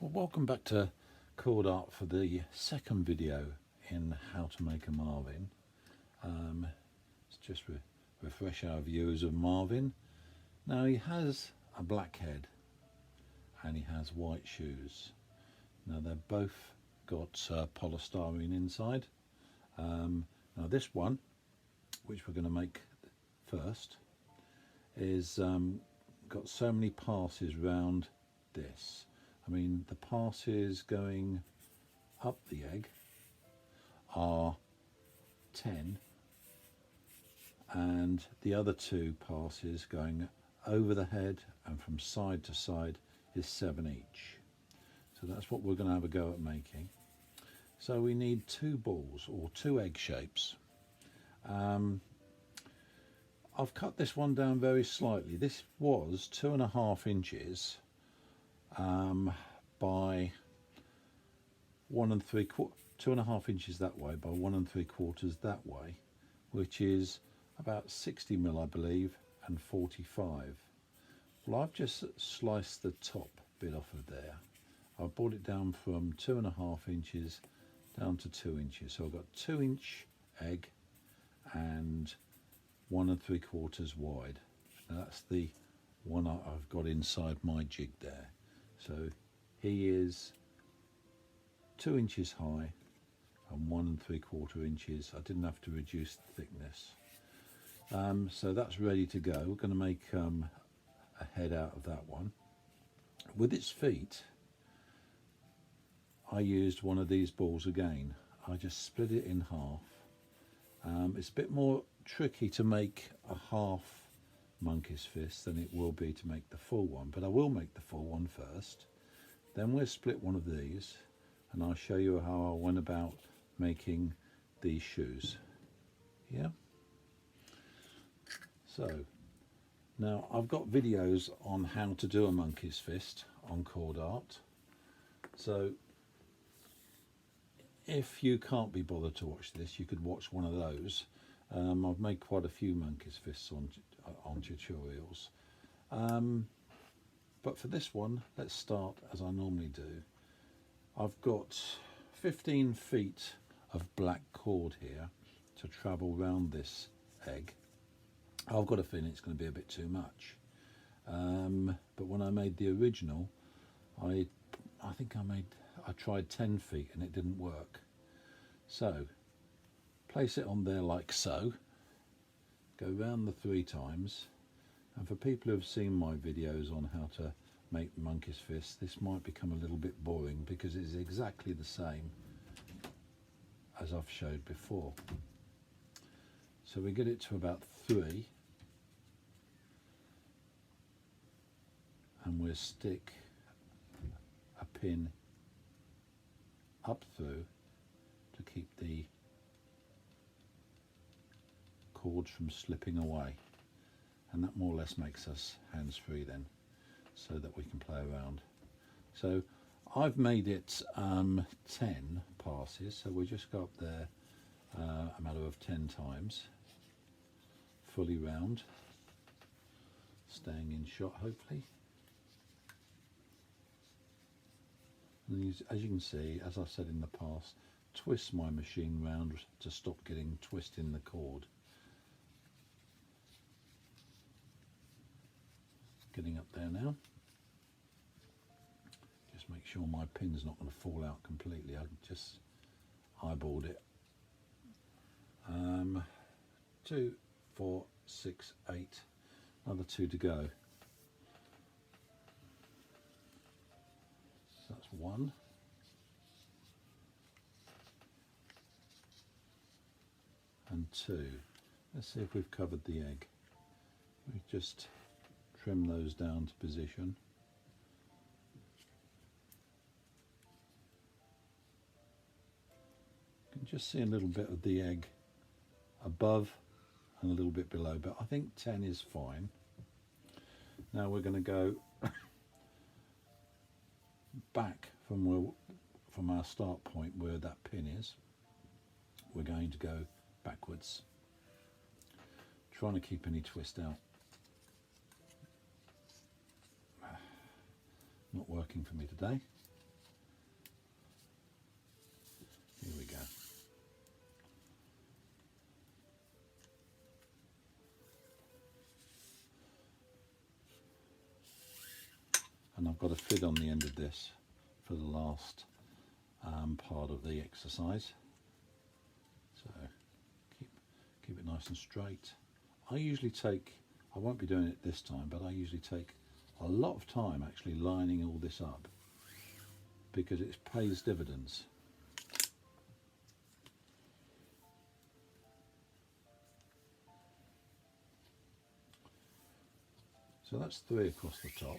Well, welcome back to Cord Art for the second video in how to make a Marvin. Let's just refresh our views of Marvin. Now he has a black head and he has white shoes. Now they're both got polystyrene inside. Now this one, which we're going to make first, is got so many passes round this. I mean, the passes going up the egg are 10, and the other two passes going over the head and from side to side is 7 each. So that's what we're going to have a go at making. So we need 2 balls or 2 egg shapes. I've cut this one down very slightly. This was 2.5 inches by 1 3/4, 2.5 inches that way by 1 3/4 that way, which is about 60 mil, I believe, and 45. Well, I've just sliced the top bit off of there. I brought it down from 2.5 inches down to 2 inches. So I've got 2-inch egg and 1 3/4 wide. Now that's the one I've got inside my jig there. So he is 2 inches high and 1 3/4 inches. I didn't have to reduce the thickness. So that's ready to go. We're going to make a head out of that one. With its feet, I used one of these balls again. I just split it in half. It's a bit more tricky to make a half monkey's fist than it will be to make the full one, but I will make the full one first. Then we'll split one of these and I'll show you how I went about making these shoes. Yeah. So now I've got videos on how to do a monkey's fist on Cord Art. So if you can't be bothered to watch this, you could watch one of those. I've made quite a few monkey's fists on tutorials. But for this one, let's start as I normally do. I've got 15 feet of black cord here to travel round this egg. I've got a feeling it's going to be a bit too much. But when I made the original, I think I tried 10 feet and it didn't work. So place it on there like so, go round the 3 times, and for people who have seen my videos on how to make monkey's fist, this might become a little bit boring because it's exactly the same as I've showed before. So we get it to about 3 and we'll stick a pin up through to keep the cords from slipping away, and that more or less makes us hands-free then, so that we can play around. So I've made it 10 passes, so we'll just go up there a matter of 10 times, fully round, staying in shot hopefully. And as you can see, as I've said in the past, twist my machine round to stop getting twisting the cord. Getting up there now. Just make sure my pin's not going to fall out completely. I just eyeballed it. 2, 4, 6, 8. Another 2 to go. So that's 1. And 2. Let's see if we've covered the egg. We just trim those down to position. You can just see a little bit of the egg above and a little bit below, but I think 10 is fine. Now we're going to go back from our start point where that pin is. We're going to go backwards, trying to keep any twist out. Not working for me today. I've got a fid on the end of this for the last part of the exercise. So keep it nice and straight. I won't be doing it this time, but I usually take a lot of time actually lining all this up because it pays dividends. So that's 3 across the top.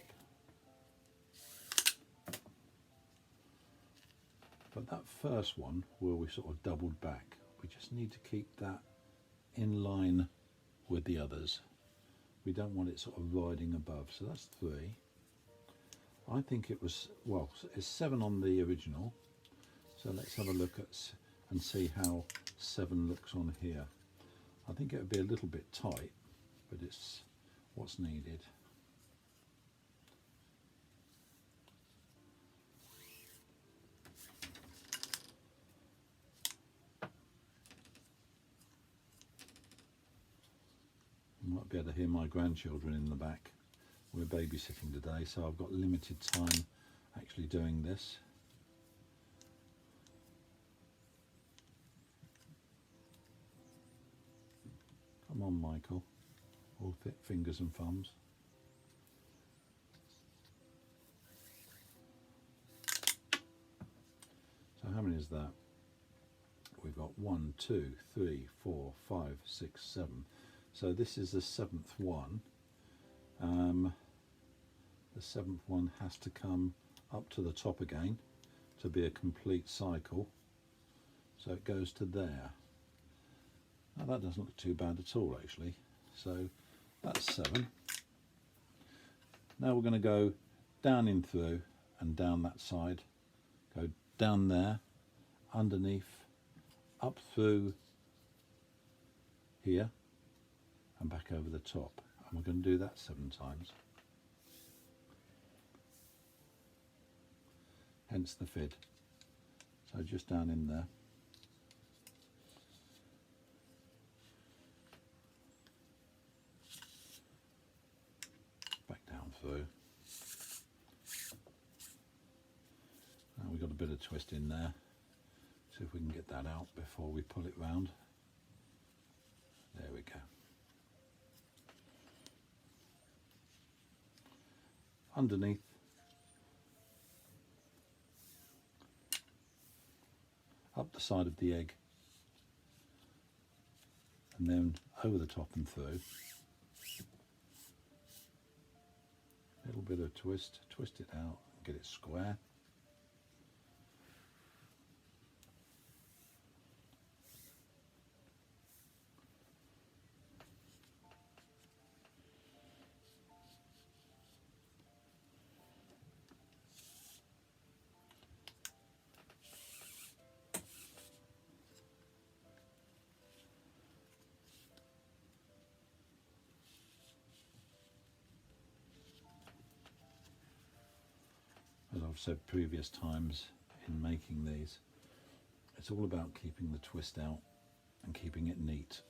But that first one where we sort of doubled back, we just need to keep that in line with the others. We don't want it sort of riding above. So that's 3. I think it was, well, it's 7 on the original. So let's have a look at and see how 7 looks on here. I think it would be a little bit tight, but it's what's needed. You might be able to hear my grandchildren in the back. We're babysitting today, so I've got limited time actually doing this. Come on, Michael. All fingers and thumbs. So how many is that? We've got 1, 2, 3, 4, 5, 6, 7. So this is the 7th one. The 7th one has to come up to the top again to be a complete cycle. So it goes to there. Now that doesn't look too bad at all actually. So that's 7. Now we're going to go down in through and down that side. Go down there, underneath, up through here and back over the top, and we're going to do that 7 times. Hence the fid. So just down in there. Back down through. Now we've got a bit of twist in there. See if we can get that out before we pull it round. There we go. Underneath, up the side of the egg, and then over the top and through. A little bit of twist it out, get it square. As I've said previous times in making these, it's all about keeping the twist out and keeping it neat.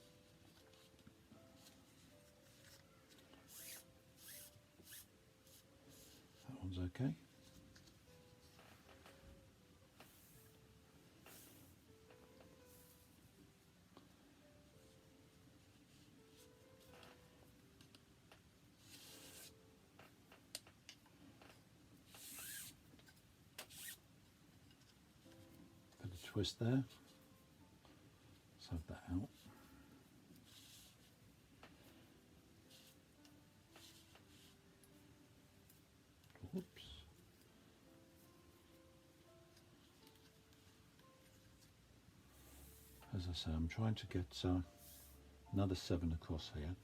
That one's okay. Twist there. Let's have that out. Whoops. As I say, I'm trying to get another 7 across here.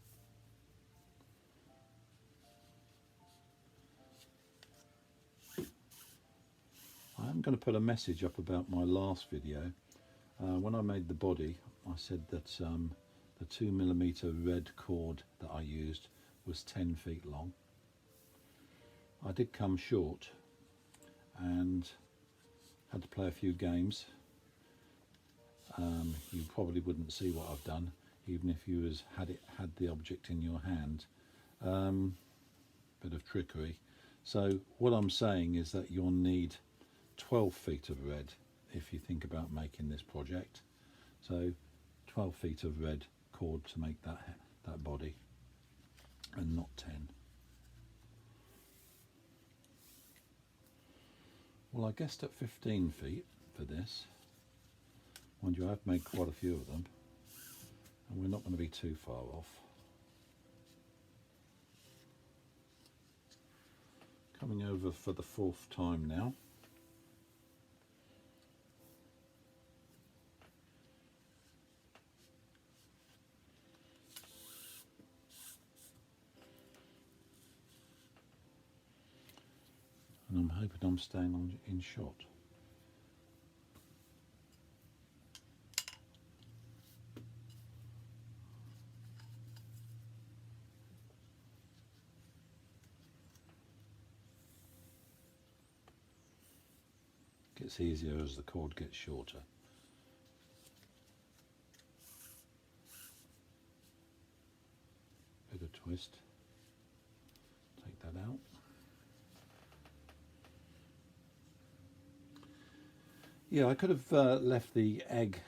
I'm going to put a message up about my last video. When I made the body, I said that the 2mm red cord that I used was 10 feet long. I did come short and had to play a few games. You probably wouldn't see what I've done, even if you had the object in your hand. Bit of trickery. So what I'm saying is that you'll need 12 feet of red if you think about making this project. So 12 feet of red cord to make that body, and not 10. Well, I guessed at 15 feet for this. Mind you, I've made quite a few of them, and we're not going to be too far off. Coming over for the 4th time now. And I'm hoping I'm staying in shot. Gets easier as the cord gets shorter. Bit of twist. Take that out. Yeah, I could have left the egg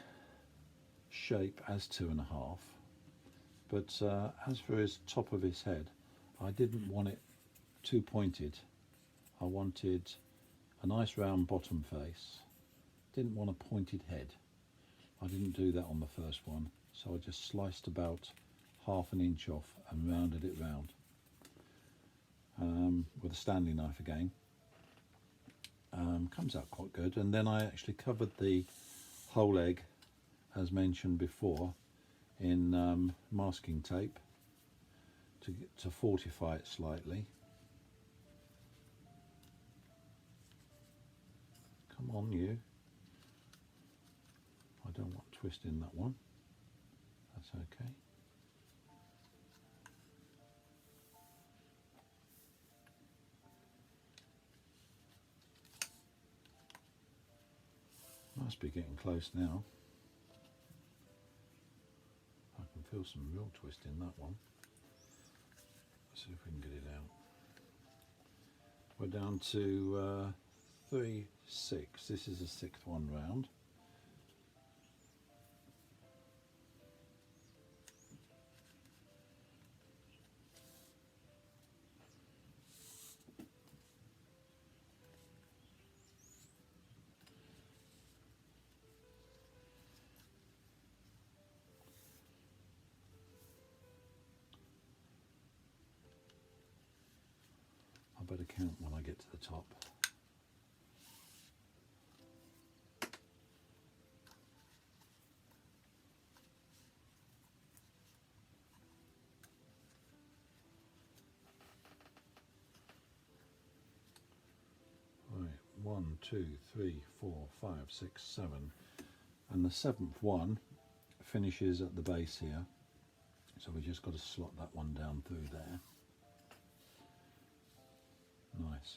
shape as 2.5, but as for his top of his head, I didn't want it too pointed. I wanted a nice round bottom face. Didn't want a pointed head. I didn't do that on the first one, so I just sliced about 1/2 inch off and rounded it round with a Stanley knife again. Comes out quite good. And then I actually covered the whole egg, as mentioned before, in masking tape to fortify it slightly. Come on, you. I don't want twist in that one. That's okay. Must be getting close now. I can feel some real twist in that one. Let's see if we can get it out. We're down to 3, 6. This is the 6th one round. I better count when I get to the top. Right, 1, 2, 3, 4, 5, 6, 7, and the 7th one finishes at the base here. So we just got to slot that one down through there. Nice.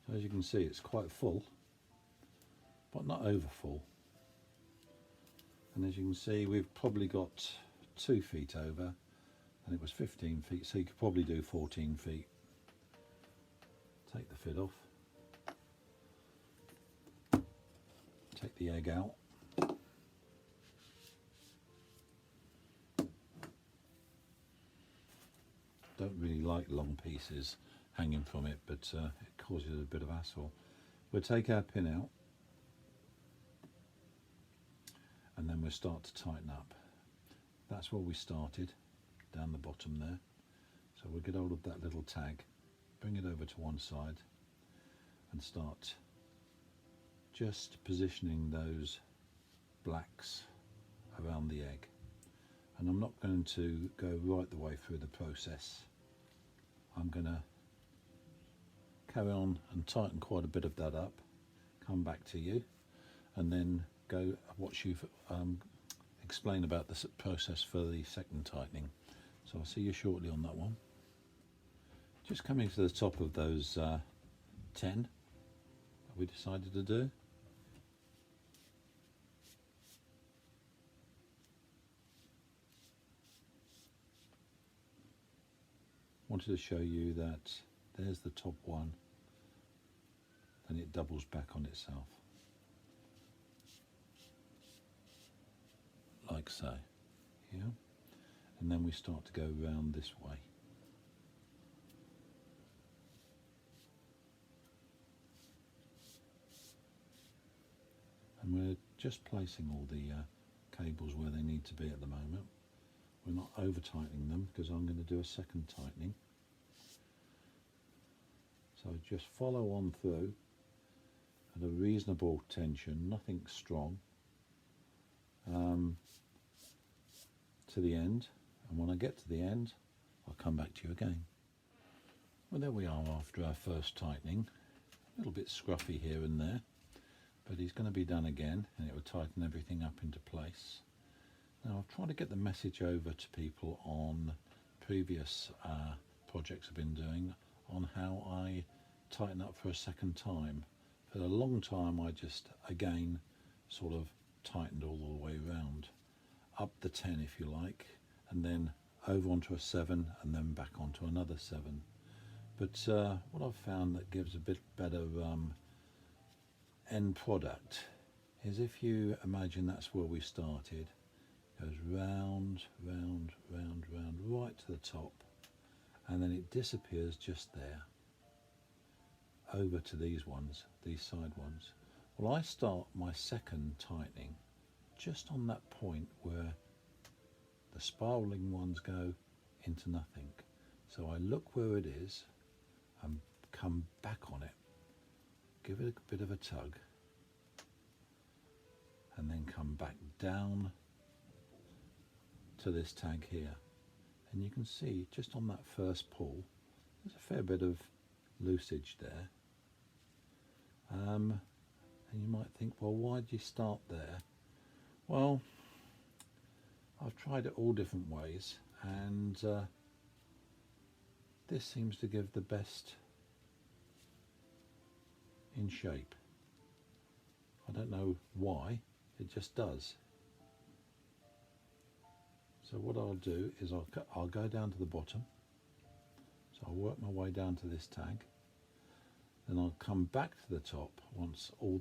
So as you can see, it's quite full, but not over full. And as you can see, we've probably got 2 feet over, and it was 15 feet, so you could probably do 14 feet. Take the fid off. Take the egg out. Don't really like long pieces hanging from it, but it causes a bit of hassle. We'll take our pin out, and then we'll start to tighten up. That's where we started, down the bottom there. So we'll get hold of that little tag, bring it over to one side, and start just positioning those blacks around the egg. And I'm not going to go right the way through the process. I'm going to carry on and tighten quite a bit of that up, come back to you, and then go watch you explain about the process for the second tightening. So I'll see you shortly on that one. Just coming to the top of those 10 that we decided to do. Wanted to show you that there's the top one, then it doubles back on itself, like so, yeah, and then we start to go round this way. And we're just placing all the cables where they need to be at the moment. We're not over tightening them because I'm going to do a second tightening. So just follow on through at a reasonable tension, nothing strong, to the end. And when I get to the end, I'll come back to you again. Well, there we are after our first tightening. A little bit scruffy here and there, but he's going to be done again, and it will tighten everything up into place. Now, I've tried to get the message over to people on previous projects I've been doing on how I tighten up for a second time. For a long time, I just, again, sort of tightened all the way around, up the 10 if you like, and then over onto a 7, and then back onto another 7. But what I've found that gives a bit better end product is if you imagine that's where we started, goes round, round, round, round, right to the top, and then it disappears just there, over to these ones, these side ones. Well, I start my second tightening just on that point where the spiraling ones go into nothing. So I look where it is and come back on it, give it a bit of a tug, and then come back down to this tag here. And you can see just on that first pull, there's a fair bit of loosage there. And you might think, well, why did you start there? Well, I've tried it all different ways, and this seems to give the best in shape. I don't know why, it just does. So what I'll do is I'll go down to the bottom, so I'll work my way down to this tag, then I'll come back to the top once all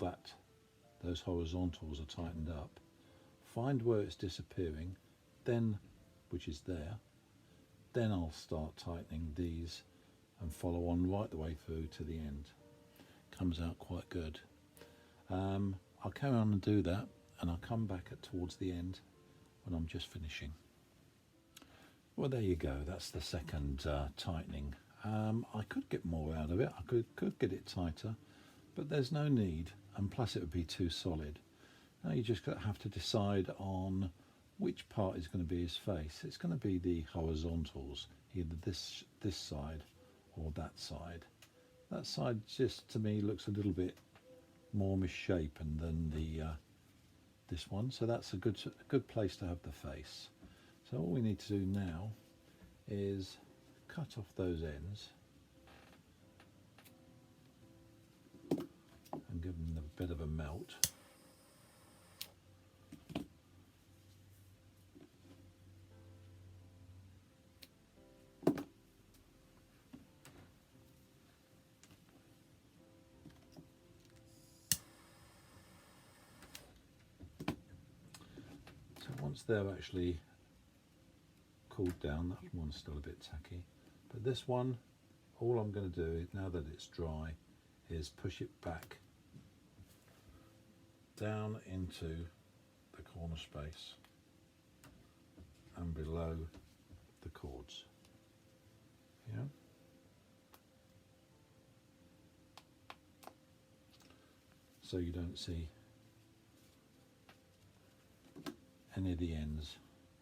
those horizontals are tightened up, find where it's disappearing, then, which is there, then I'll start tightening these and follow on right the way through to the end. Comes out quite good. I'll carry on and do that, and I'll come back towards the end when I'm just finishing. Well, there you go, that's the second tightening. I could get more out of it, I could get it tighter, but there's no need, and plus it would be too solid. Now you just have to decide on which part is going to be his face. It's going to be the horizontals, either this side or that side. That side just, to me, looks a little bit more misshapen than this one, so that's a good place to have the face. So all we need to do now is cut off those ends and give them a bit of a melt. So once they're actually cooled down, that one's still a bit tacky, but this one, all I'm going to do now that it's dry is push it back down into the corner space and below the cords. Yeah. So you don't see any of the ends,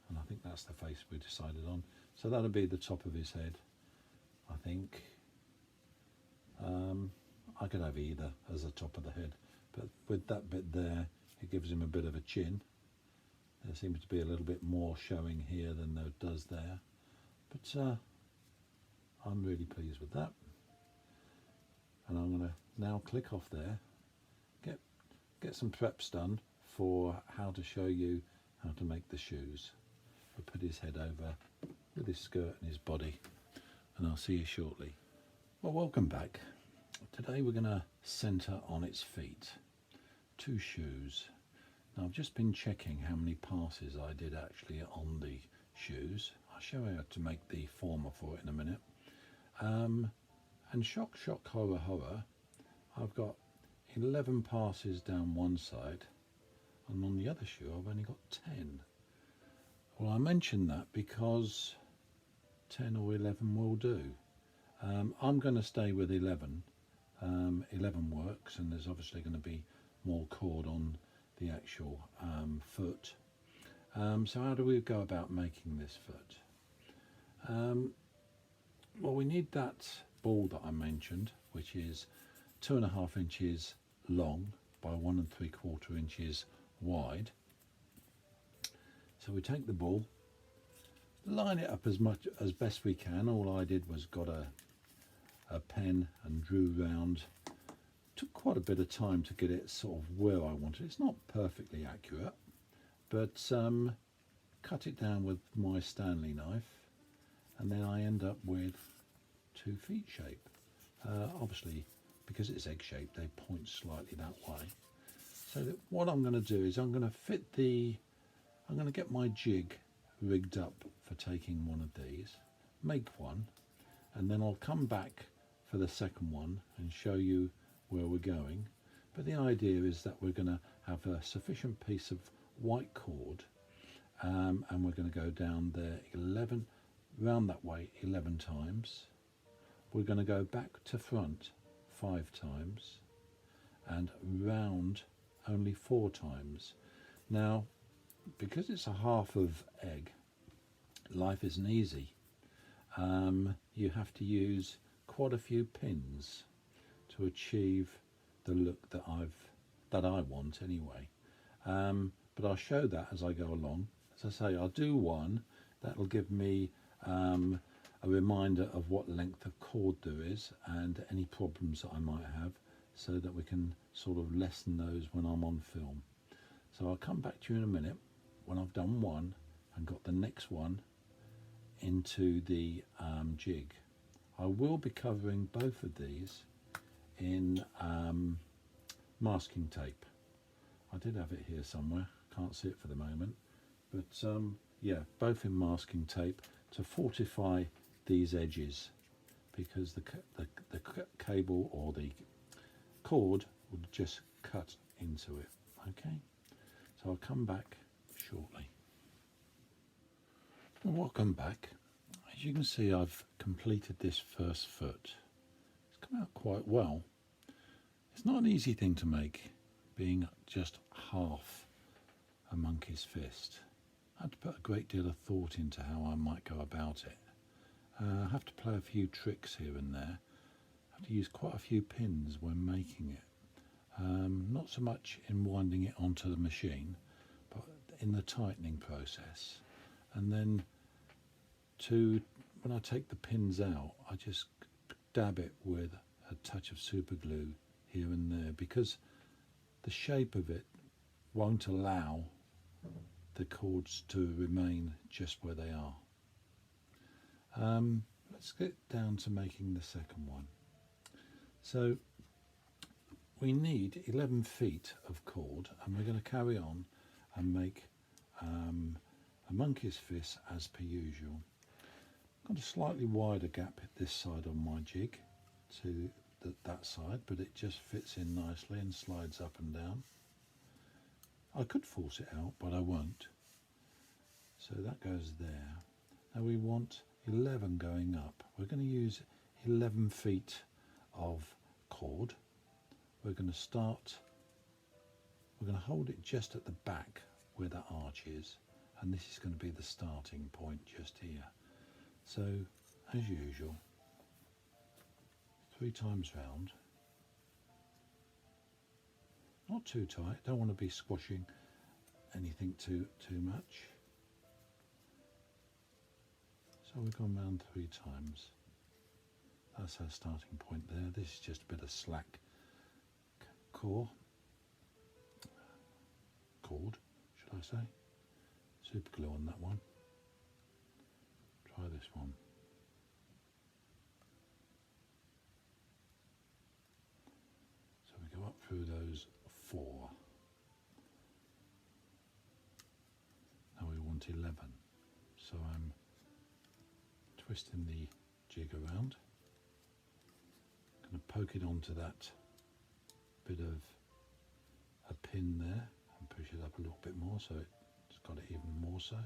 and I think that's the face we decided on. So that'll be the top of his head, I think. I could have either as the top of the head, but with that bit there, it gives him a bit of a chin. There seems to be a little bit more showing here than there does there, but I'm really pleased with that. And I'm going to now click off there, get some preps done for how to show you how to make the shoes. I'll put his head over with his skirt and his body, and I'll see you shortly. Well, welcome back. Today we're going to centre on its feet. 2 shoes. Now I've just been checking how many passes I did actually on the shoes. I'll show you how to make the former for it in a minute. And shock, horror, horror, I've got 11 passes down one side, and on the other shoe I've only got 10. Well, I mention that because 10 or 11 will do. I'm going to stay with 11. 11 works, and there's obviously going to be more cord on the actual foot. So how do we go about making this foot? Well, we need that ball that I mentioned, which is 2.5 inches long by 1 3/4 inches wide. So we take the ball, line it up as best we can. All I did was got a pen and drew round. Took quite a bit of time to get it sort of where I wanted. It's not perfectly accurate, but cut it down with my Stanley knife, and then I end up with 2 feet shape. Obviously, because it's egg shaped, they point slightly that way. So that what I'm going to do is I'm going to get my jig rigged up for taking one of these, make one, and then I'll come back for the second one and show you where we're going. But the idea is that we're going to have a sufficient piece of white cord, and we're going to go down there 11, round that way 11 times. We're going to go back to front 5 times and round only 4 times. Now, because it's a half of egg, life isn't easy. You have to use quite a few pins to achieve the look that I want anyway. But I'll show that as I go along. As I say, I'll do one that'll give me a reminder of what length of cord there is and any problems that I might have, so that we can sort of lessen those when I'm on film. So I'll come back to you in a minute when I've done one and got the next one into the jig. I will be covering both of these in masking tape. I did have it here somewhere, can't see it for the moment, but yeah, both in masking tape to fortify these edges, because the cable or the cord would just cut into it. Okay, so I'll come back shortly. Well, welcome back. As you can see, I've completed this first foot. It's come out quite well. It's not an easy thing to make, being just half a monkey's fist. I had to put a great deal of thought into how I might go about it. I have to play a few tricks here and there. I have to use quite a few pins when making it. Not so much in winding it onto the machine, but in the tightening process. And then when I take the pins out, I just dab it with a touch of super glue here and there, because the shape of it won't allow the cords to remain just where they are. Let's get down to making the second one. So we need 11 feet of cord, and we're going to carry on and make a monkey's fist as per usual. Got a slightly wider gap at this side on my jig to that side, but it just fits in nicely and slides up and down. I could force it out, but I won't. So that goes there. Now we want 11 going up. We're going to use 11 feet of cord. We're going to hold it just at the back where that arch is, and this is going to be the starting point just here. So as usual, 3 times round, not too tight, don't want to be squashing anything too much. So we've gone round 3 times. That's our starting point there. This is just a bit of slack cord, should I say. Super glue on that one. Try this one. through those 4. Now we want 11, so I'm twisting the jig around, going to poke it onto that bit of a pin there and push it up a little bit more so it's got it even more so.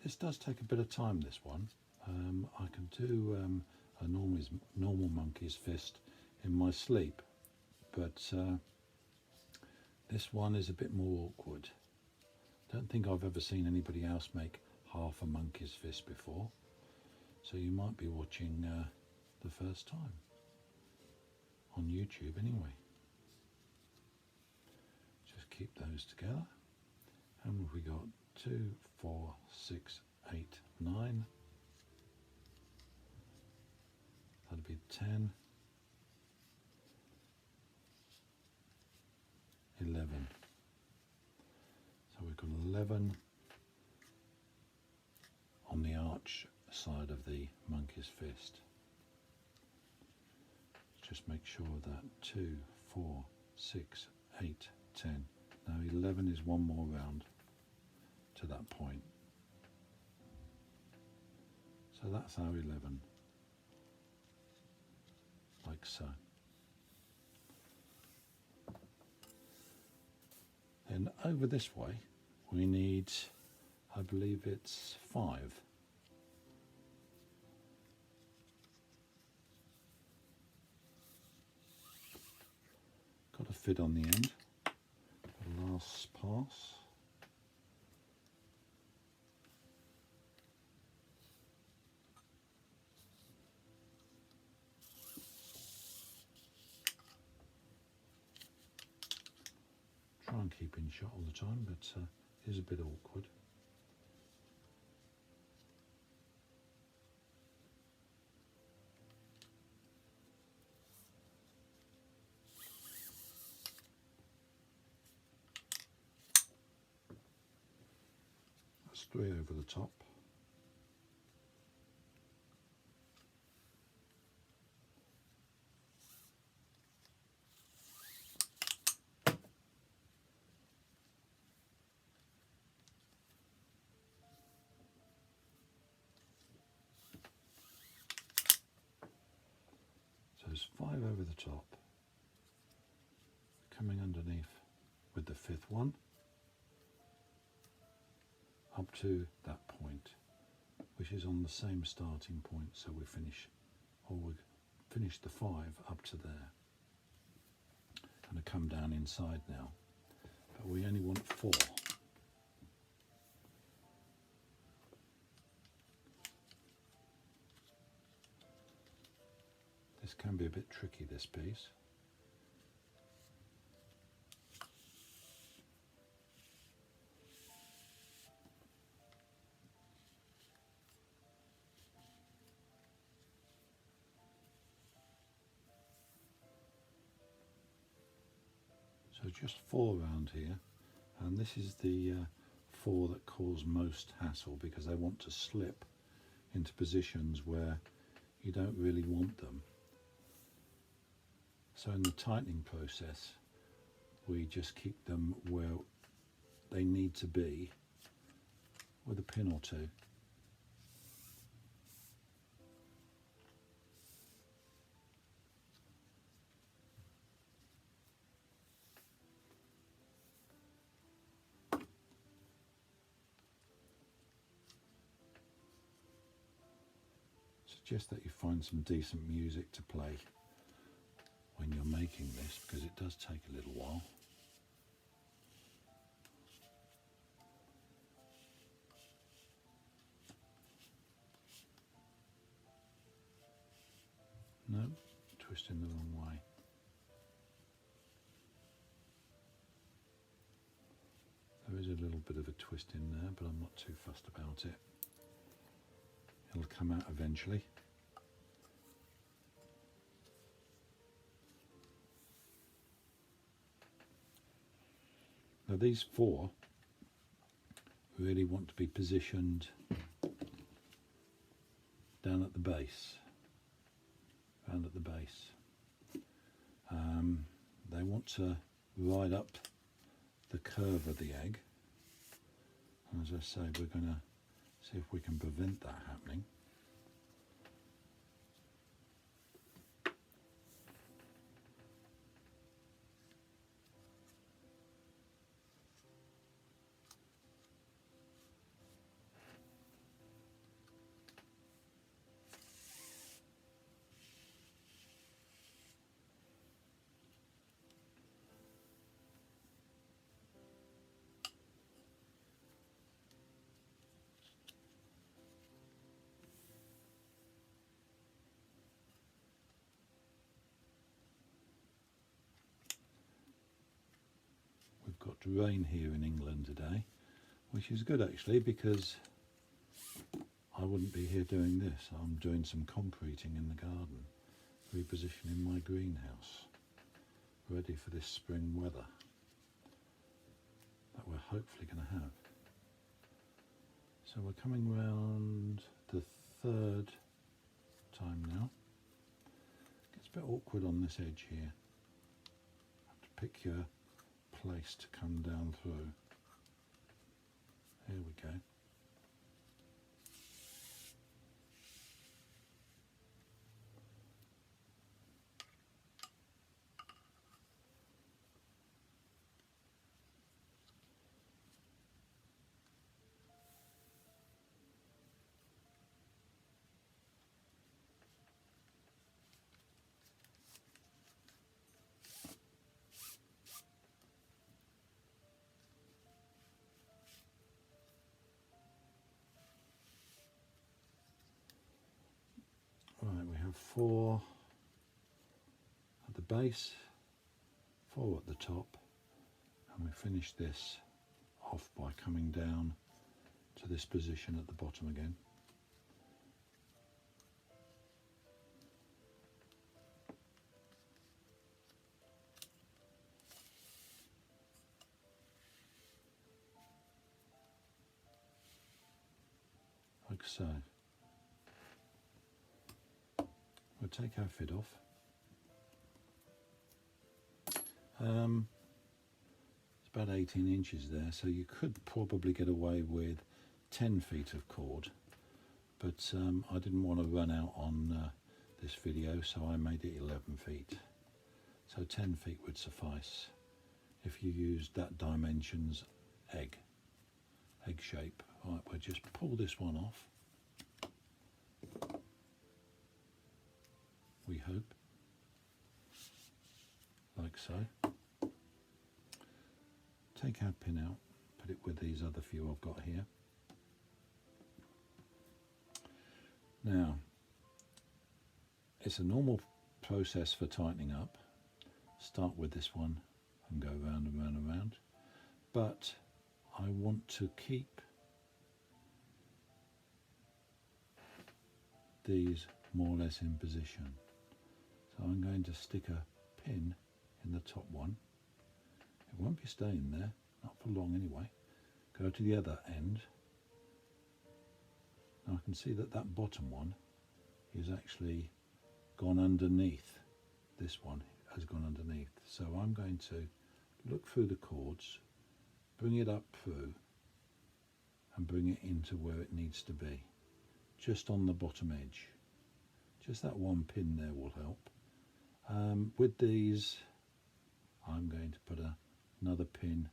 This does take a bit of time, this one. I can do a normal monkey's fist in my sleep, but this one is a bit more awkward. Don't think I've ever seen anybody else make half a monkey's fist before, so you might be watching the first time on YouTube anyway. Just keep those together. And we got 2, 4, 6, 8, 9. That'd be 10, 11. So we've got 11 on the arch side of the monkey's fist. Just make sure that 2, 4, 6, 8, 10. Now 11 is one more round to that point. So that's our 11, like so. Then over this way we need, I believe it's 5. Got to fit on the end. The last pass. Try and keep in shot all the time, but it is a bit awkward. That's 3 over the top. So there's 5 over the top, coming underneath with the 5th one, up to that point, which is on the same starting point, so we finish the 5 up to there. And to come down inside now, but we only want 4. This can be a bit tricky, this piece. So just 4 around here, and this is the 4 that cause most hassle because they want to slip into positions where you don't really want them. So in the tightening process, we just keep them where they need to be with a pin or 2. Suggest that you find some decent music to play when you're making this, because it does take a little while. No, twisting the wrong way. There is a little bit of a twist in there, but I'm not too fussed about it. It'll come out eventually. Now these 4 really want to be positioned down at the base, round at the base. They want to ride up the curve of the egg. And as I say, we're going to see if we can prevent that happening. We've got rain here in England today, which is good actually, because I wouldn't be here doing this. I'm doing some concreting in the garden, repositioning my greenhouse, ready for this spring weather that we're hopefully going to have. So we're coming round the third time now. It's a bit awkward on this edge here. Have to pick your place to come down through. Here we go. Right, we have 4 at the base, 4 at the top, and we finish this off by coming down to this position at the bottom again. Like so. We'll take our fid off. It's about 18 inches there, so you could probably get away with 10 feet of cord, but I didn't want to run out on this video, so I made it 11 feet. So 10 feet would suffice if you used that dimensions egg shape. Right, we'll just pull this one off. We hope, like so. Take our pin out, put it with these other few I've got here. Now, it's a normal process for tightening up. Start with this one and go round and round and round, but I want to keep these more or less in position. So I'm going to stick a pin in the top one. It won't be staying there, not for long anyway. Go to the other end. Now I can see that that bottom one is actually gone underneath. This one has gone underneath. So I'm going to look through the cords, bring it up through and bring it into where it needs to be, just on the bottom edge. Just that one pin there will help. With these, I'm going to put another pin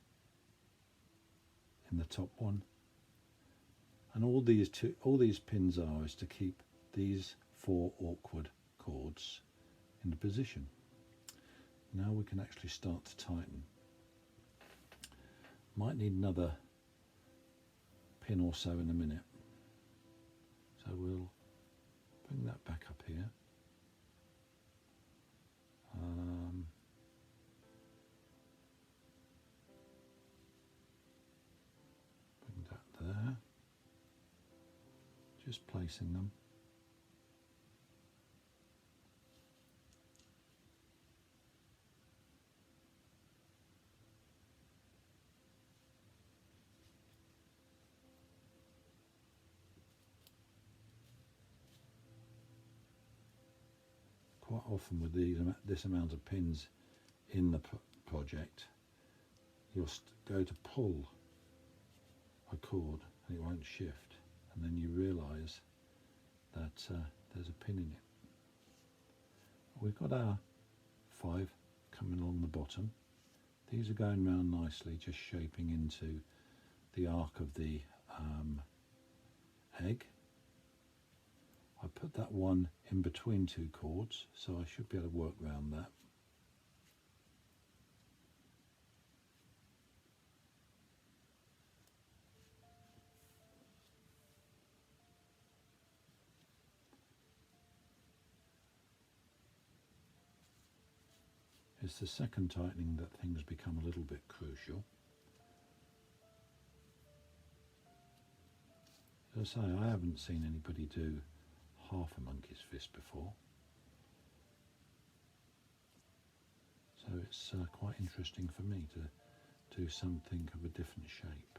in the top one, and all these pins are is to keep these 4 awkward cords in the position. Now we can actually start to tighten. Might need another pin or so in a minute, so we'll bring that back up here. Bring that there, just placing them. quite often with this amount of pins in the project, you'll go to pull a cord and it won't shift, and then you realise that there's a pin in it. We've got our 5 coming along the bottom. These are going round nicely, just shaping into the arc of the egg. I put that one in between 2 cords, so I should be able to work around that. It's the second tightening that things become a little bit crucial. As I say, I haven't seen anybody do half a monkey's fist before, so it's quite interesting for me to do something of a different shape.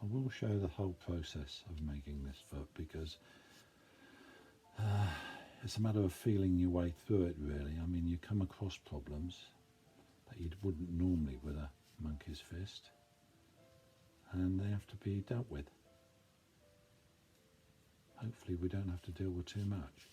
I will show the whole process of making this foot, because it's a matter of feeling your way through it, really. I mean, you come across problems that you wouldn't normally with a monkey's fist, and they have to be dealt with. Hopefully we don't have to deal with too much.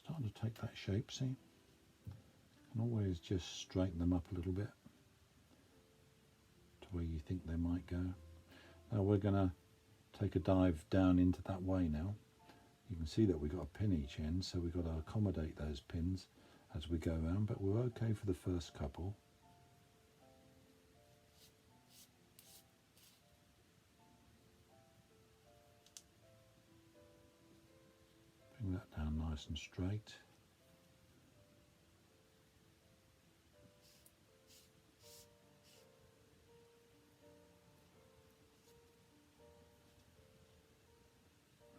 Starting to take that shape, see? And always just straighten them up a little bit to where you think they might go. Now we're going to take a dive down into that way now. You can see that we've got a pin each end, so we've got to accommodate those pins as we go around, but we're okay for the first couple. Bring that down nice and straight.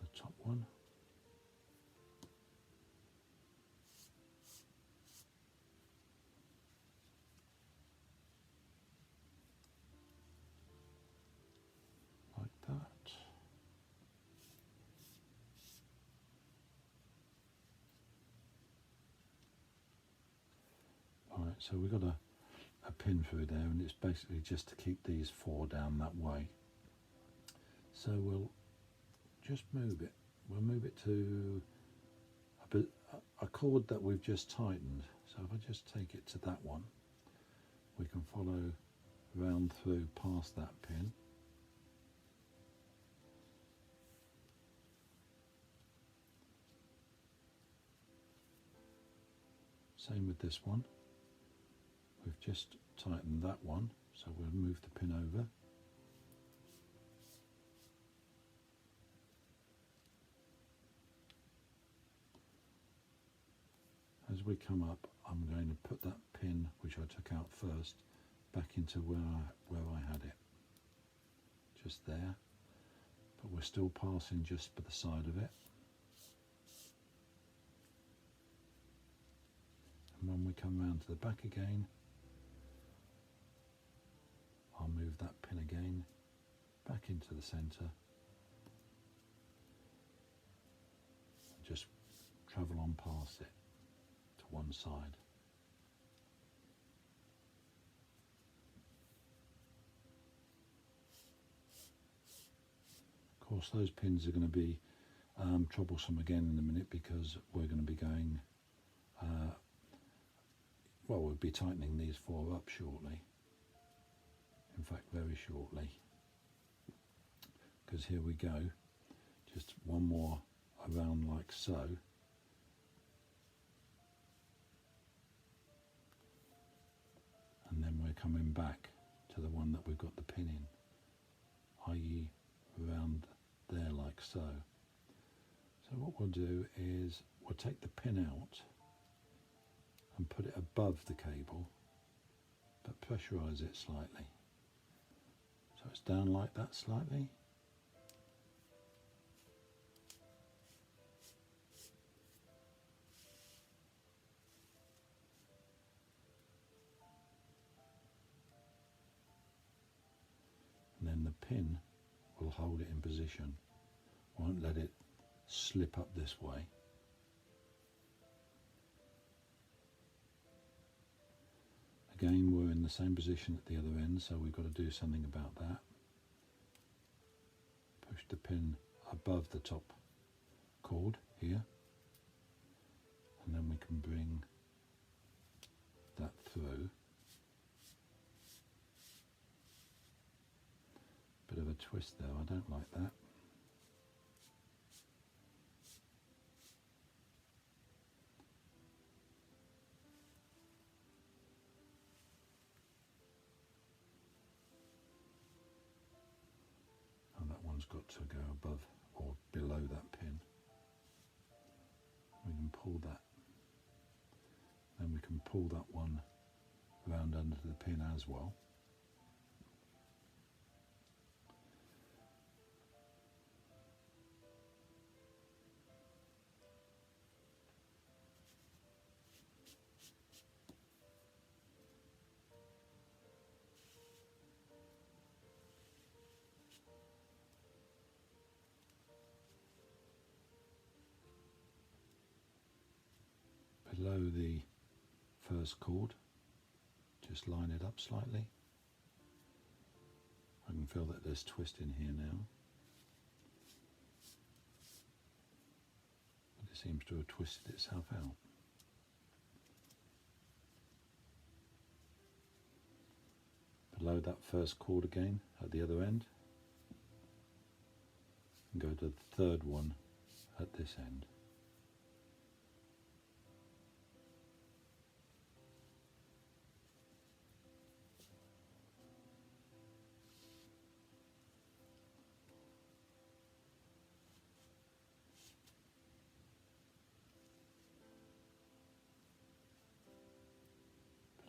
The top one. Like that. Alright, so we've got a pin through there, and it's basically just to keep these 4 down that way. So we'll just move it. We'll move it to a cord that we've just tightened. So if I just take it to that one, we can follow round through past that pin. Same with this one. We've just tightened that one, so we'll move the pin over. As we come up, I'm going to put that pin, which I took out first, back into where I had it. Just there, but we're still passing just by the side of it. And when we come round to the back again, I'll move that pin again back into the centre. Just travel on past it to one side. Of course, those pins are going to be troublesome again in a minute, because we're going to be going, well, we'll be tightening these 4 up shortly. In fact, very shortly. Because here we go, just one more around like so. And then we're coming back to the one that we've got the pin in, i.e. around there like so. So So what we'll do is we'll take the pin out and put it above the cable, but pressurise it slightly. So it's down like that slightly. And then the pin will hold it in position. Won't let it slip up this way. Again, we're in the same position at the other end, so we've got to do something about that. Push the pin above the top cord here, and then we can bring that through. Bit of a twist there, I don't like that. And that one's got to go above or below that pin. We can pull that. Then we can pull that one round under the pin as well. Below the first cord, just line it up slightly. I can feel that there's twist in here now. But it seems to have twisted itself out. Below that first cord again at the other end. And go to the third one at this end.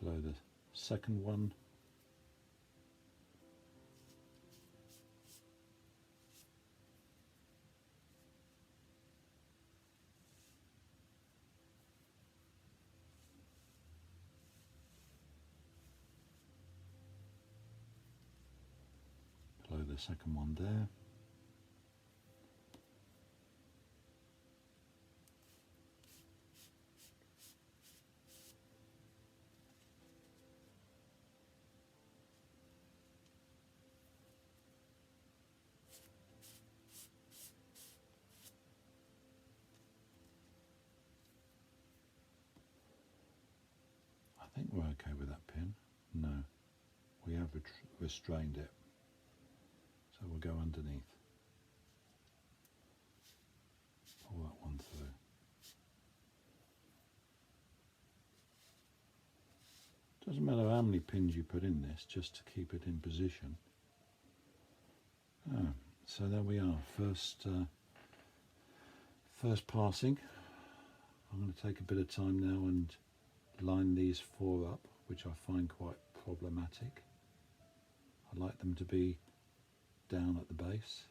Below the second one, below the second one there. I think we're okay with that pin. No, we have restrained it. So we'll go underneath. Pull that one through. Doesn't matter how many pins you put in this, just to keep it in position. So there we are, first passing. I'm going to take a bit of time now and line these four up, which I find quite problematic. I like them to be down at the base,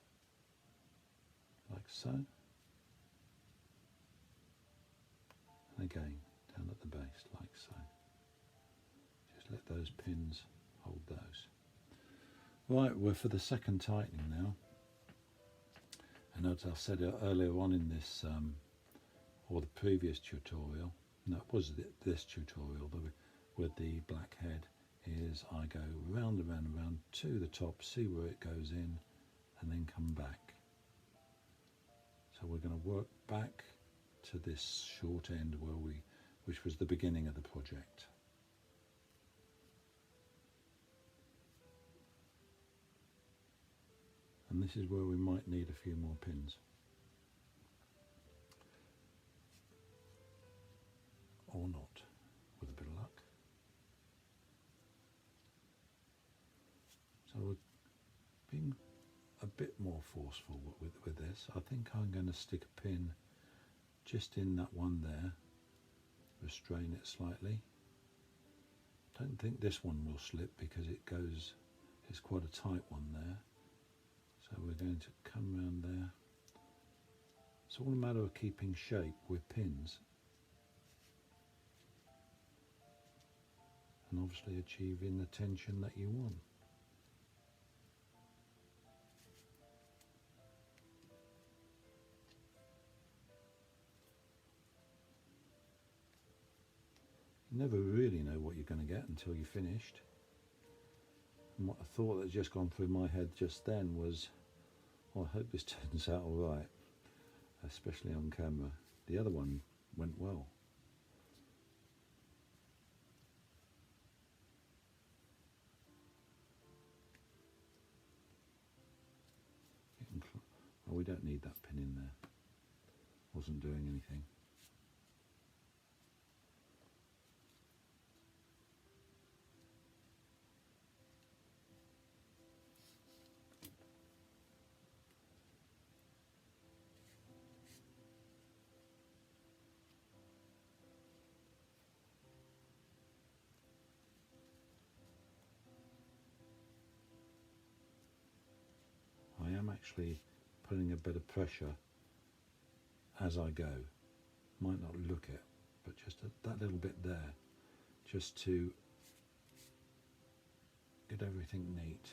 like so. And again, down at the base, like so. Just let those pins hold those. Right, we're for the second tightening now. And as I said earlier on in this, or the previous tutorial, no, it was this tutorial with the black head, is I go round and round and round to the top, see where it goes in, and then come back. So we're going to work back to this short end which was the beginning of the project. And this is where we might need a few more pins. Or not, with a bit of luck. So we're being a bit more forceful with this. I think I'm going to stick a pin just in that one there, restrain it slightly. Don't think this one will slip because it's quite a tight one there. So we're going to come around there. It's all a matter of keeping shape with pins and obviously achieving the tension that you want. You never really know what you're going to get until you're finished. And what a thought that's just gone through my head just then was, well, I hope this turns out all right, especially on camera. The other one went well. Oh, we don't need that pin in there. Wasn't doing anything. I am actually putting a bit of pressure as I go. Might not look it, but just that little bit there, just to get everything neat.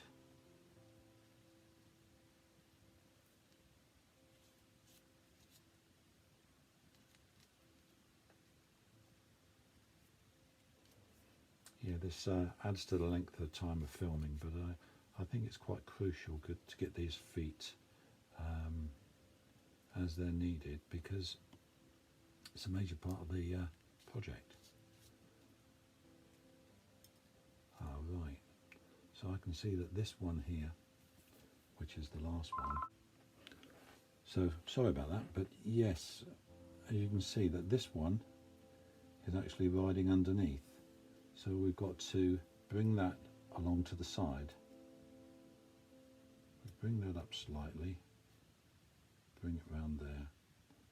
Yeah, this adds to the length of time of filming, but I think it's quite crucial to get these feet as they're needed, because it's a major part of the project. Right, so I can see that this one here, which is the last one, so sorry about that, but yes, as you can see that this one is actually riding underneath, so we've got to bring that along to the side. Bring that up slightly, bring it round there,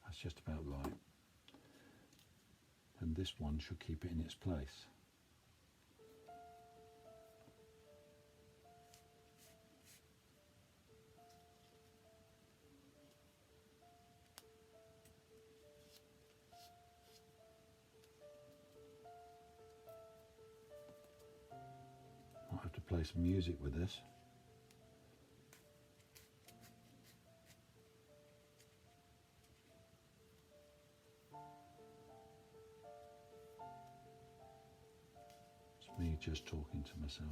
that's just about right, and this one should keep it in its place. Might have to play some music with this. It's me just talking to myself.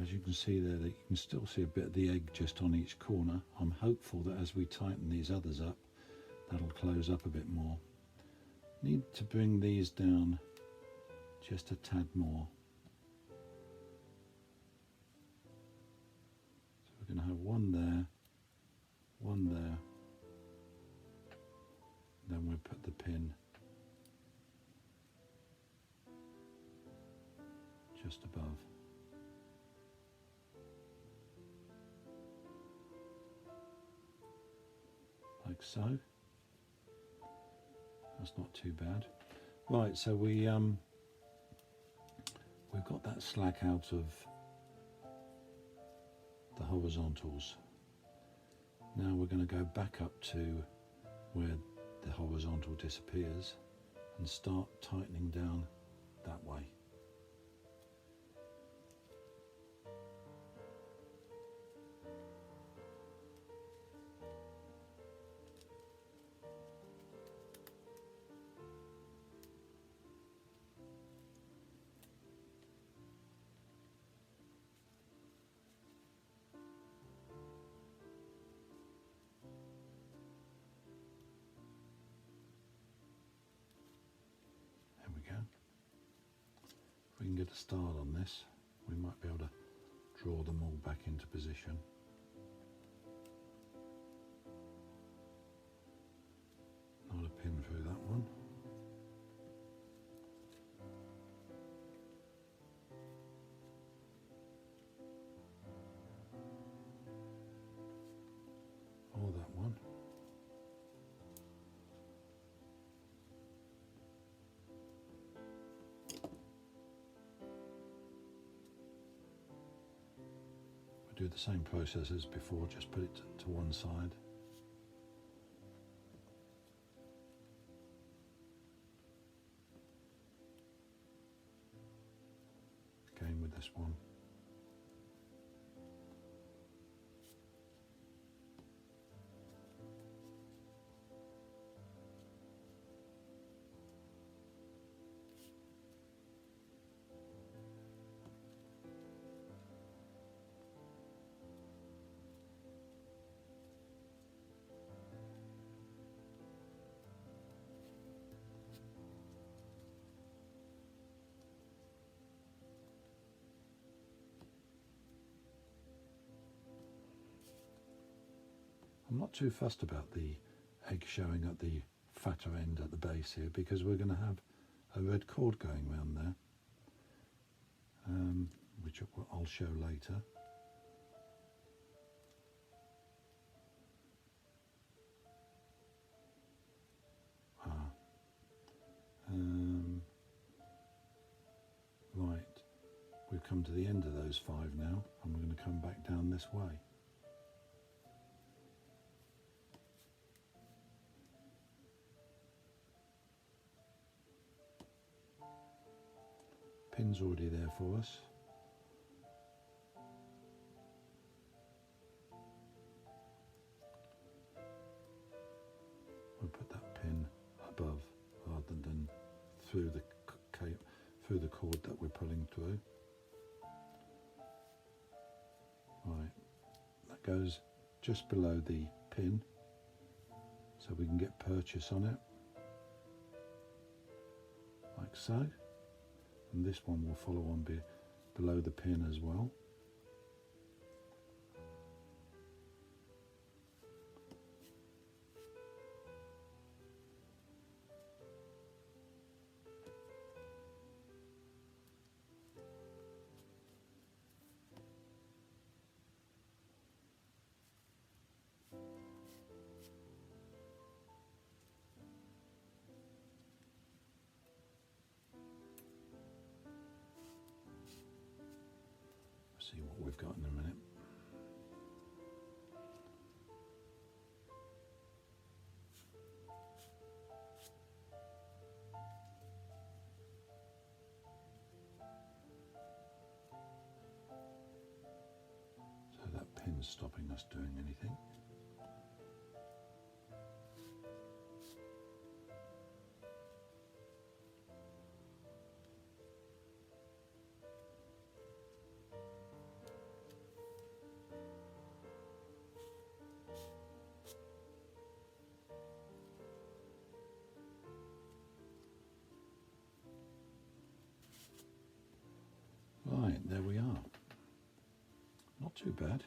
As you can see there, that you can still see a bit of the egg just on each corner. I'm hopeful that as we tighten these others up, that'll close up a bit more. Need to bring these down just a tad more. So we're going to have one there, then we'll put the pin just above. Like so. That's not too bad. Right, so we've got that slack out of the horizontals. Now we're going to go back up to where the horizontal disappears and start tightening down that way. There we go. we can get a start on this, we might be able to draw them all back into position. Not a pin through that one. Or that one. Do the same process as before, just put it to one side. Again with this one. I'm not too fussed about the egg showing at the fatter end at the base here, because we're going to have a red cord going around there, which I'll show later. Right, we've come to the end of those 5 now, and we're going to come back down this way. Pin's already there for us. We'll put that pin above rather than through the cord that we're pulling through. Right, that goes just below the pin, so we can get purchase on it, like so. And this one will follow on below the pin as well. See what we've got in a minute. So that pin's stopping us doing anything. Right, there we are. Not too bad.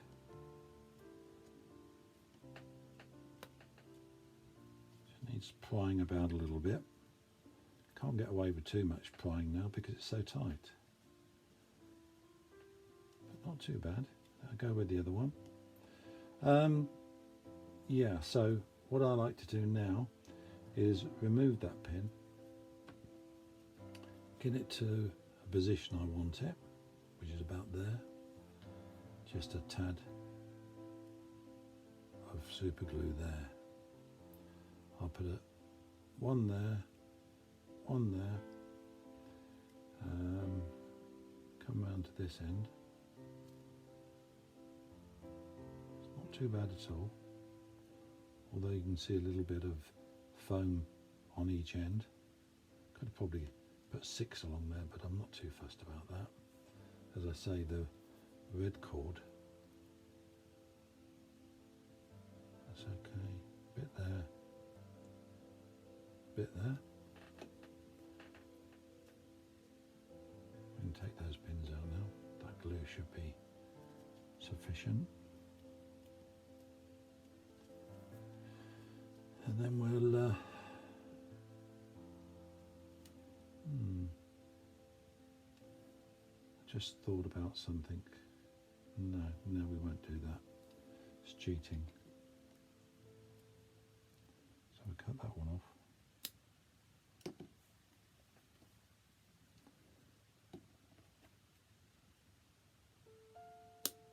Just needs prying about a little bit. Can't get away with too much prying now because it's so tight. But not too bad. I'll go with the other one. Yeah, so what I like to do now is remove that pin, get it to a position I want it, which is about there. Just a tad of super glue there. I'll put one there, one there, come round to this end. It's not too bad at all, although you can see a little bit of foam on each end. Could have probably put 6 along there, but I'm not too fussed about that. As I say, the red cord, that's okay. Bit there, bit there. We can take those pins out now. That glue should be sufficient. And then we'll just thought about something. No, we won't do that. It's cheating. So we cut that one off.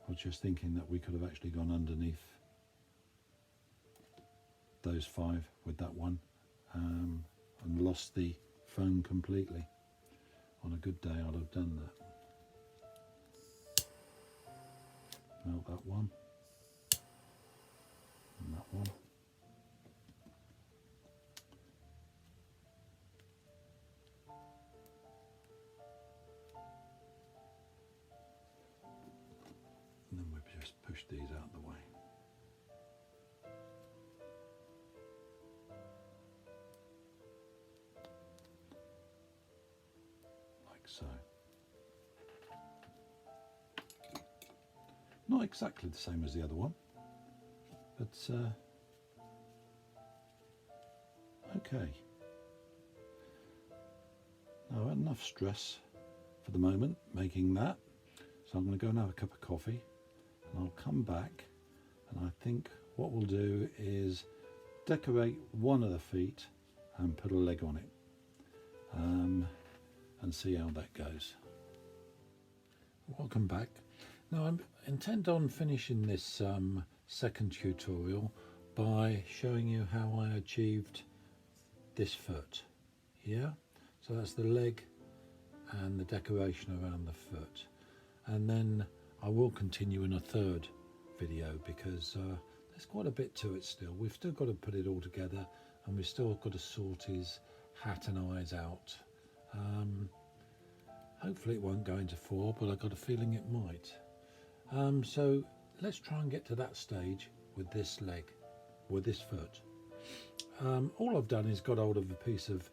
I was just thinking that we could have actually gone underneath those 5 with that one and lost the foam completely. On a good day I'd have done that. Melt that one and that one. And then we've just pushed these out of the way. Like so. Not exactly the same as the other one, but okay. Now, enough stress for the moment making that, so I'm going to go and have a cup of coffee and I'll come back, and I think what we'll do is decorate one of the feet and put a leg on it and see how that goes. Welcome back. Now I intend on finishing this second tutorial by showing you how I achieved this foot here. So that's the leg and the decoration around the foot, and then I will continue in a third video because there's quite a bit to it still. We've still got to put it all together, and we've still got to sort his hat and eyes out. Hopefully it won't go into 4, but I've got a feeling it might. So let's try and get to that stage with this leg, with this foot. All I've done is got hold of a piece of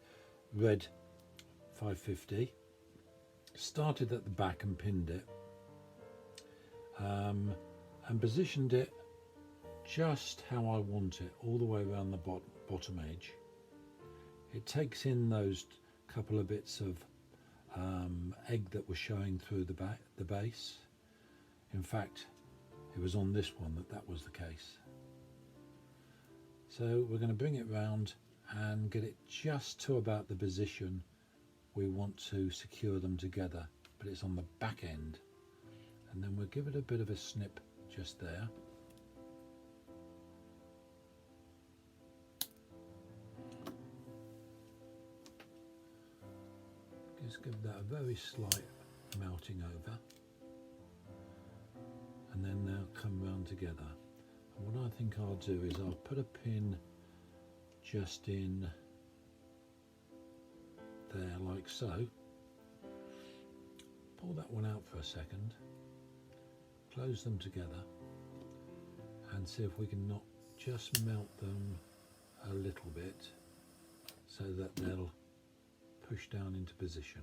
red 550, started at the back and pinned it, and positioned it just how I want it, all the way around the bottom edge. It takes in those couple of bits of egg that were showing through the base. In fact, it was on this one that was the case. So we're going to bring it round and get it just to about the position we want to secure them together, but it's on the back end, and then we'll give it a bit of a snip just there. Just give that a very slight melting over, and then they'll come round together. And what I think I'll do is I'll put a pin just in there like so, pull that one out for a second, close them together, and see if we can not just melt them a little bit so that they'll push down into position.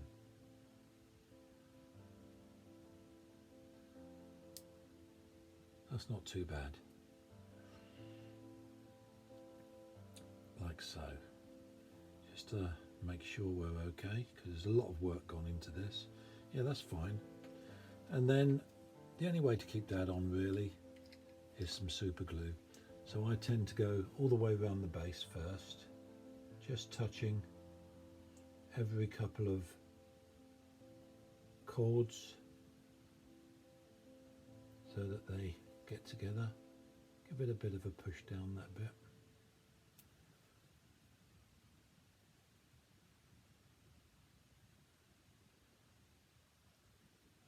That's not too bad. Like so. Just to make sure we're okay, because there's a lot of work gone into this. Yeah, that's fine. And then the only way to keep that on really is some super glue. So I tend to go all the way around the base first, just touching every couple of cords so that they get together. Give it a bit of a push down that bit.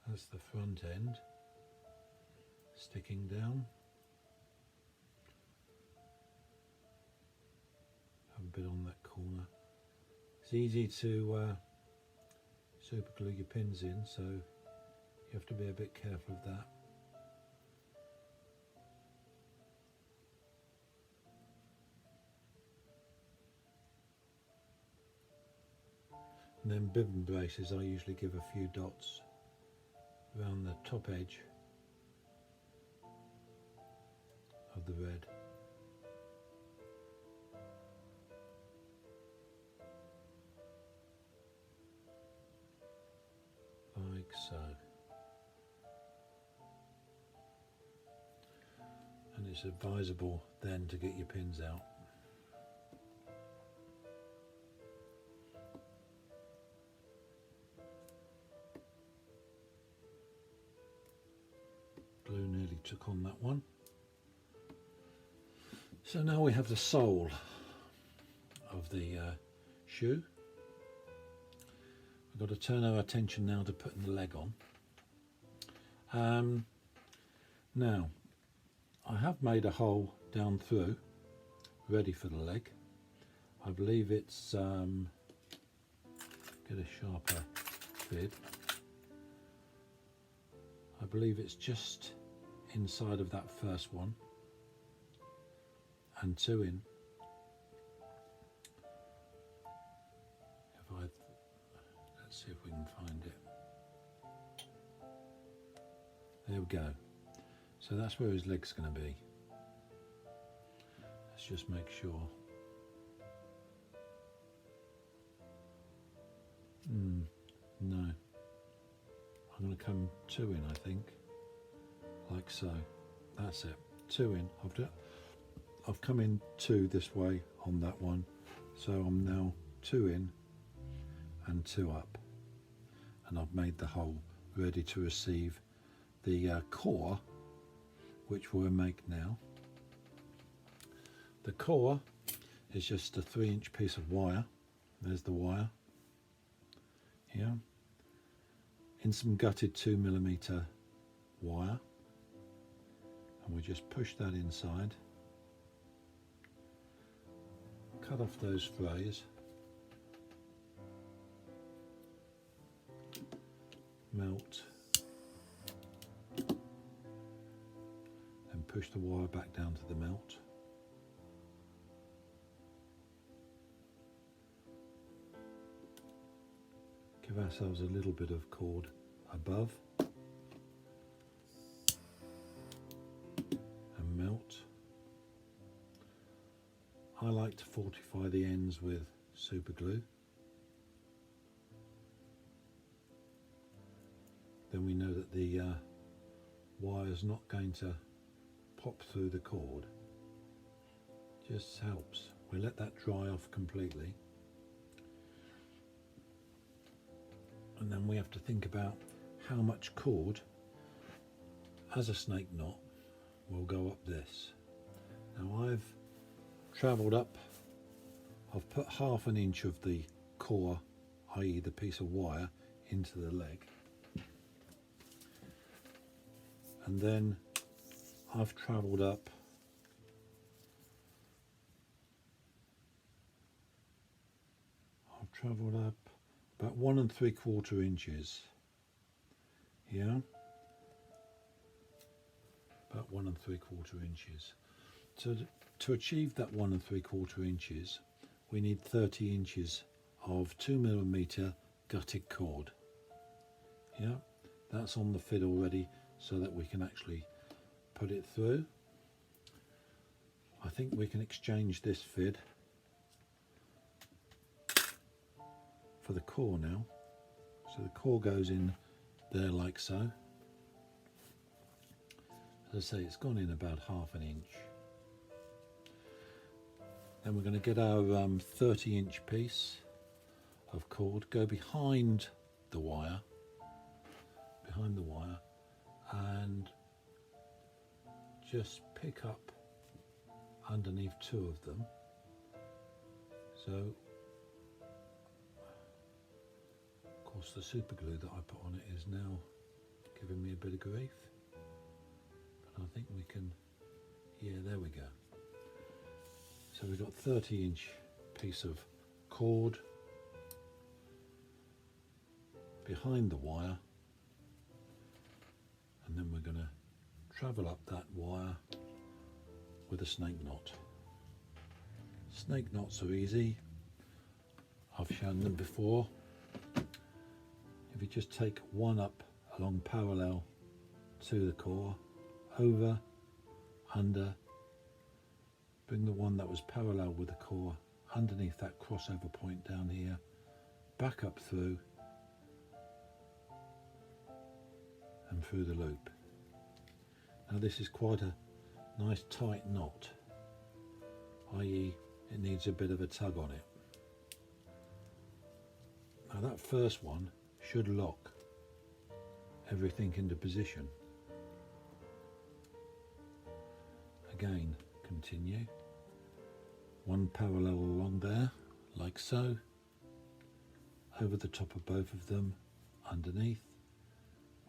That's the front end sticking down. Have a bit on that corner. It's easy to super glue your pins in, so you have to be a bit careful of that. And then bibbin braces, I usually give a few dots around the top edge of the red. Like so. And it's advisable then to get your pins out. Glue nearly took on that one. So now we have the sole of the shoe. We've got to turn our attention now to putting the leg on. Now, I have made a hole down through, ready for the leg. I believe it's, get a sharper fid. I believe it's just inside of that first one and 2 in. Let's see if we can find it. There we go. So that's where his leg's going to be. Let's just make sure. No. I'm going to come 2 in, I think. Like so. That's it. 2 in. I've come in 2 this way on that one. So I'm now 2 in and 2 up. And I've made the hole ready to receive the core, which we'll make now. The core is just a 3-inch piece of wire. There's the wire here, in some gutted 2mm wire, and we just push that inside, cut off those frays, melt, and push the wire back down to the melt. Give ourselves a little bit of cord above and melt. I like to fortify the ends with super glue. Then we know that the wire is not going to pop through the cord. Just helps. We let that dry off completely. And then we have to think about how much cord, as a snake knot, will go up this. Now I've travelled up, I've put 1/2 inch of the core, i.e. the piece of wire, into the leg. And then I've travelled up about 1 3/4 inches. Yeah, about 1 3/4 inches. So to achieve that 1 3/4 inches, we need 30 inches of 2mm gutted cord. Yeah, that's on the fid already, so that we can actually put it through. I think we can exchange this fid for the core now. So the core goes in there like so. As I say, it's gone in about 1/2 inch. Then we're going to get our 30-inch piece of cord, go behind the wire, and just pick up underneath 2 of them. So of course the super glue that I put on it is now giving me a bit of grief, but I think we can, yeah, there we go. So we've got 30-inch piece of cord behind the wire, and then we're going to travel up that wire with a snake knot. Snake knots are easy. I've shown them before. If you just take one up along parallel to the core, over, under, bring the one that was parallel with the core underneath that crossover point down here, back up through and through the loop. Now this is quite a nice tight knot, i.e. it needs a bit of a tug on it. Now that first one should lock everything into position. Again, continue. One parallel along there, like so, over the top of both of them, underneath,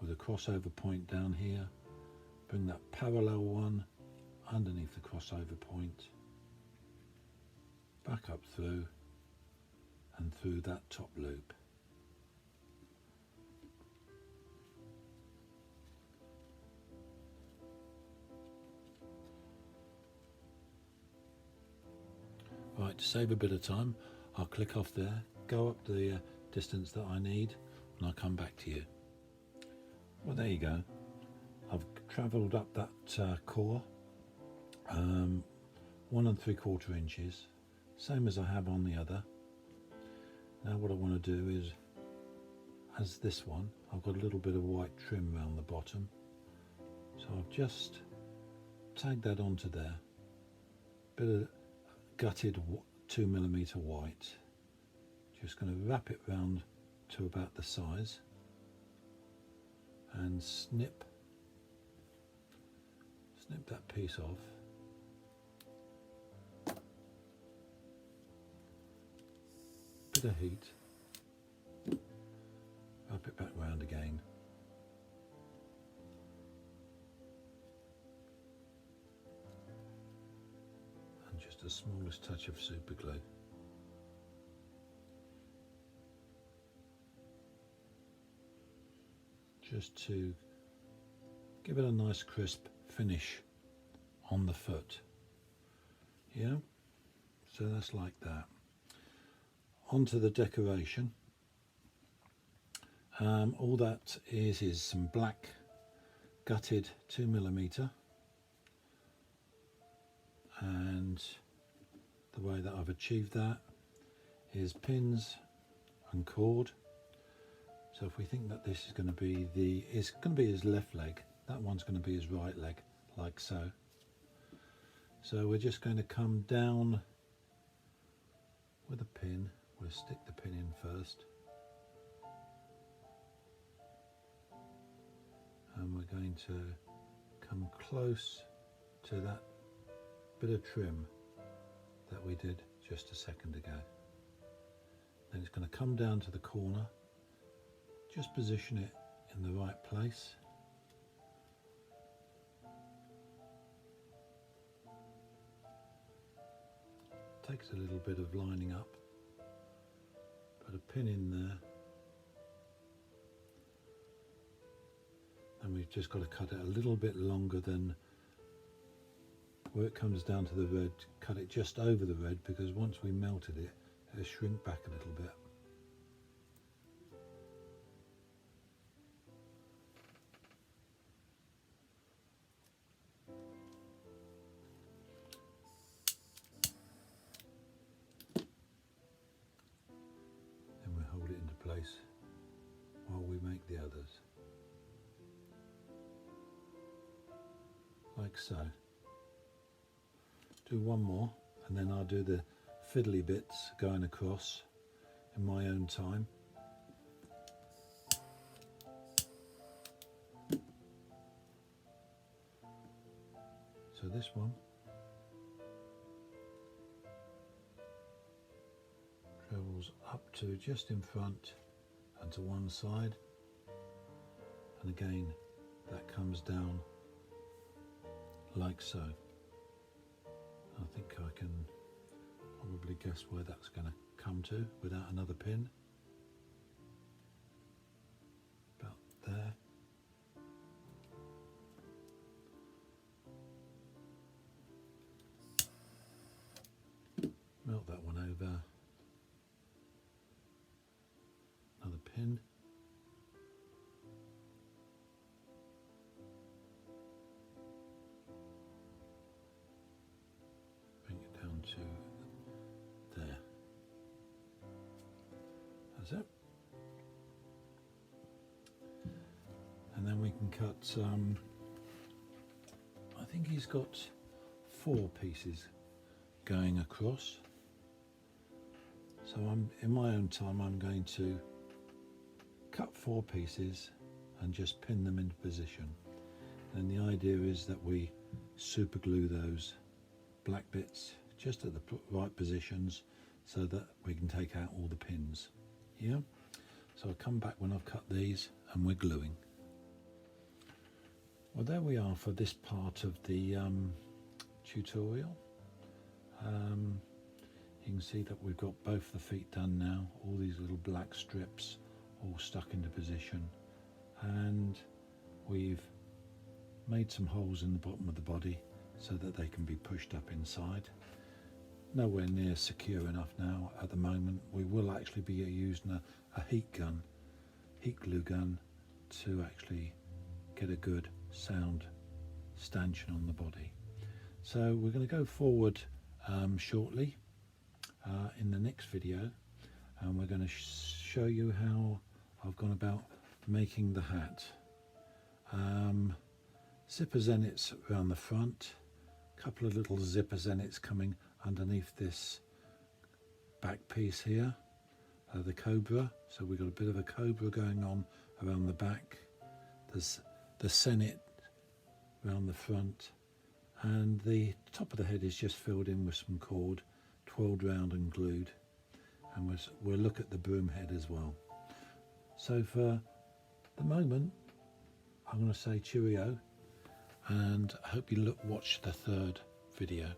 with a crossover point down here. Bring that parallel one underneath the crossover point, back up through and through that top loop. Right, to save a bit of time, I'll click off there, go up the distance that I need, and I'll come back to you. Well, there you go. I've travelled up that core, 1 3/4 inches, same as I have on the other. Now what I want to do is, as this one, I've got a little bit of white trim around the bottom, so I've just tagged that onto there, bit of gutted 2mm white, just going to wrap it round to about the size and snip that piece off. Bit of heat, wrap it back round again. And just the smallest touch of super glue. Just to give it a nice crisp finish on the foot. Yeah, so that's like that. Onto the decoration. All that is some black gutted 2mm, and the way that I've achieved that is pins and cord. So if we think that this is going to be his left leg, that one's going to be his right leg, like so. So we're just going to come down with a pin. We'll stick the pin in first, and we're going to come close to that bit of trim that we did just a second ago. Then it's going to come down to the corner, just position it in the right place. Takes a little bit of lining up. Put a pin in there, and we've just got to cut it a little bit longer than where it comes down to the red. Cut it just over the red, because once we melted it, it'll shrink back a little bit. Place while we make the others, like so. Do one more, and then I'll do the fiddly bits going across in my own time. So this one travels up to just in front and to one side, and again that comes down like so. I think I can probably guess where that's going to come to without another pin. About there. Melt that one over. Another pin. and cut, I think he's got 4 pieces going across. So in my own time I'm going to cut 4 pieces and just pin them into position. And the idea is that we super glue those black bits just at the right positions so that we can take out all the pins. Yeah, so I'll come back when I've cut these and we're gluing. Well, there we are for this part of the tutorial. You can see that we've got both the feet done now, all these little black strips all stuck into position, and we've made some holes in the bottom of the body so that they can be pushed up inside. Nowhere near secure enough now at the moment. We will actually be using a heat glue gun to actually get a good sound stanchion on the body. So we're going to go forward shortly in the next video, and we're going to show you how I've gone about making the hat. Zipper zennits around the front, a couple of little zipper zennits coming underneath this back piece here, the cobra. So we've got a bit of a cobra going on around the back. There's the zenit around the front, and the top of the head is just filled in with some cord, twirled round and glued, and we'll look at the broom head as well. So for the moment I'm going to say cheerio, and I hope you watch the third video.